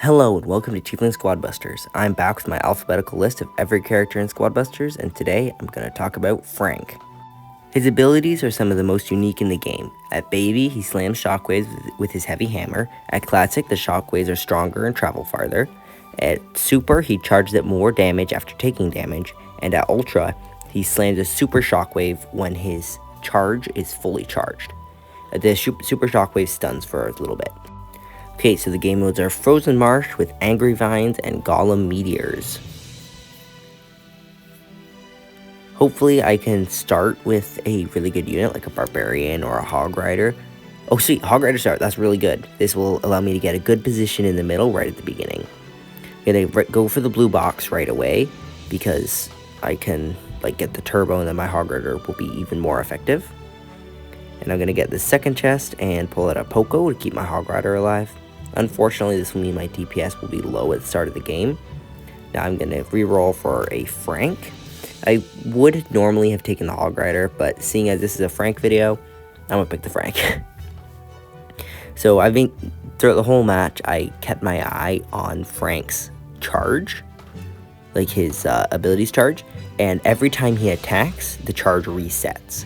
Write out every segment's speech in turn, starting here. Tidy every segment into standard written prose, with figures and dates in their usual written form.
Hello and welcome to Tiefling Squadbusters. I'm back with my alphabetical list of every character in Squadbusters, and today I'm going to talk about Frank. His abilities are some of the most unique in the game. At Baby, he slams shockwaves with his heavy hammer. At Classic, the shockwaves are stronger and travel farther. At Super, he charges at more damage after taking damage. And at Ultra, he slams a super shockwave when his charge is fully charged. The super shockwave stuns for a little bit. Okay, so the game modes are Frozen Marsh with Angry Vines and Golem Meteors. Hopefully I can start with a really good unit like a Barbarian or a Hog Rider. Oh sweet, Hog Rider start, that's really good. This will allow me to get a good position in the middle right at the beginning. I'm gonna go for the blue box right away because I can get the turbo and then my Hog Rider will be even more effective. And I'm gonna get the second chest and pull out a Poco to keep my Hog Rider alive. Unfortunately, this will mean my DPS will be low at the start of the game. Now I'm going to reroll for a Frank. I would normally have taken the Hog Rider, but seeing as this is a Frank video, I'm going to pick the Frank. So I think throughout the whole match, I kept my eye on Frank's charge, like his abilities charge, and every time he attacks, the charge resets.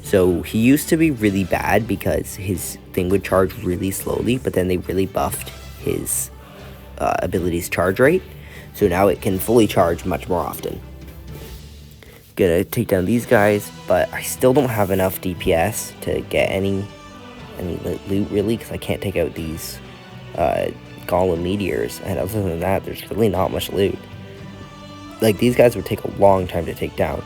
So he used to be really bad because his thing would charge really slowly, but then they really buffed his abilities charge rate. So now it can fully charge much more often. Gonna take down these guys, but I still don't have enough DPS to get any loot really, because I can't take out these Golem Meteors. And other than that, there's really not much loot. Like, these guys would take a long time to take down.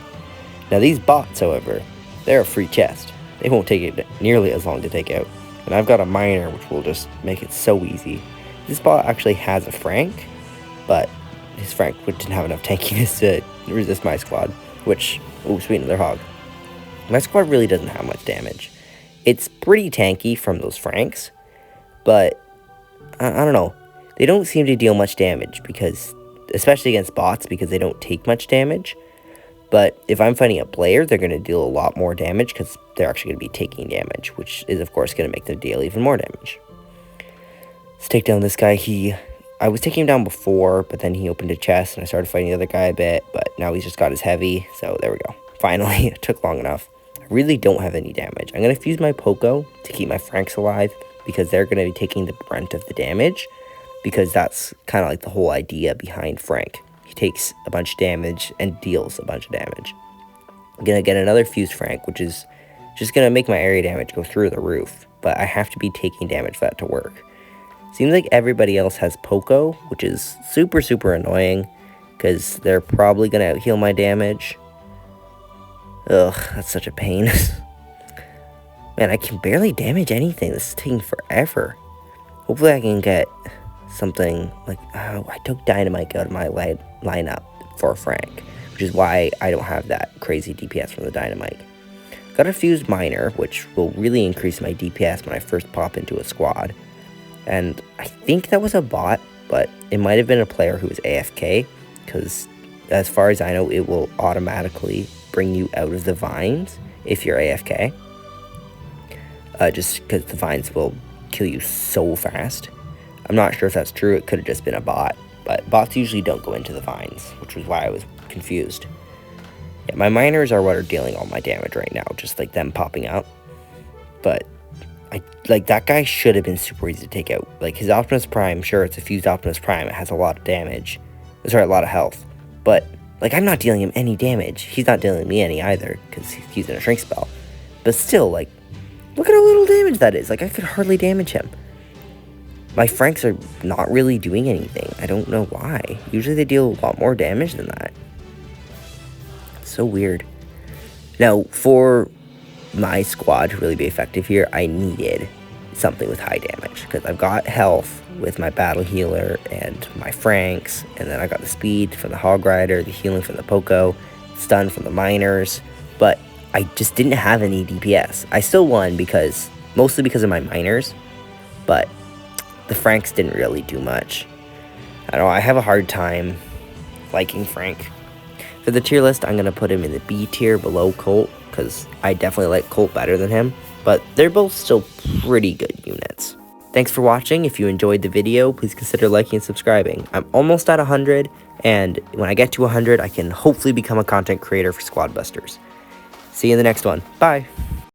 Now these bots, however, they're a free chest. They won't take it nearly as long to take out. And I've got a miner, which will just make it so easy. This bot actually has a Frank, but his Frank didn't have enough tankiness to resist my squad, which, oh sweet, another hog. My squad really doesn't have much damage. It's pretty tanky from those Franks, but I don't know. They don't seem to deal much damage because, especially against bots, because they don't take much damage. But if I'm fighting a player, they're going to deal a lot more damage because they're actually going to be taking damage, which is, of course, going to make them deal even more damage. Let's take down this guy. I was taking him down before, but then he opened a chest, and I started fighting the other guy a bit, but now he's just got his heavy, so there we go. Finally, it took long enough. I really don't have any damage. I'm going to fuse my Poco to keep my Franks alive because they're going to be taking the brunt of the damage, because that's kind of like the whole idea behind Frank. He takes a bunch of damage and deals a bunch of damage. I'm going to get another fused Frank, which is just going to make my area damage go through the roof. But I have to be taking damage for that to work. Seems like everybody else has Poco, which is super, super annoying. Because they're probably going to out-heal my damage. Ugh, that's such a pain. Man, I can barely damage anything. This is taking forever. Hopefully I can get something like, oh, I took Dynamite out of my lineup for Frank, which is why I don't have that crazy DPS from the Dynamite. Got a fused Miner, which will really increase my DPS when I first pop into a squad. And I think that was a bot, but it might have been a player who was AFK, because as far as I know, it will automatically bring you out of the vines if you're AFK. Just because the vines will kill you so fast. I'm not sure if that's true. It could have just been a bot, but bots usually don't go into the vines, which was why I was confused. Yeah, my miners are what are dealing all my damage right now, just like them popping up. But that guy should have been super easy to take out. Like his Optimus Prime, sure, it's a fused Optimus Prime. It has a lot of damage. Sorry, a lot of health. But like, I'm not dealing him any damage. He's not dealing me any either because he's using a shrink spell. But still, like, look at how little damage that is. Like, I could hardly damage him. My Franks are not really doing anything. I don't know why. Usually they deal a lot more damage than that. It's so weird. Now, for my squad to really be effective here, I needed something with high damage. Because I've got health with my Battle Healer and my Franks. And then I got the speed from the Hog Rider, the healing from the Poco, stun from the Miners. But I just didn't have any DPS. I still won mostly because of my Miners. But the Franks didn't really do much. I don't know, I have a hard time liking Frank. For the tier list, I'm going to put him in the B tier below Colt, because I definitely like Colt better than him, but they're both still pretty good units. Thanks for watching. If you enjoyed the video, please consider liking and subscribing. I'm almost at 100, and when I get to 100, I can hopefully become a content creator for Squad Busters. See you in the next one. Bye!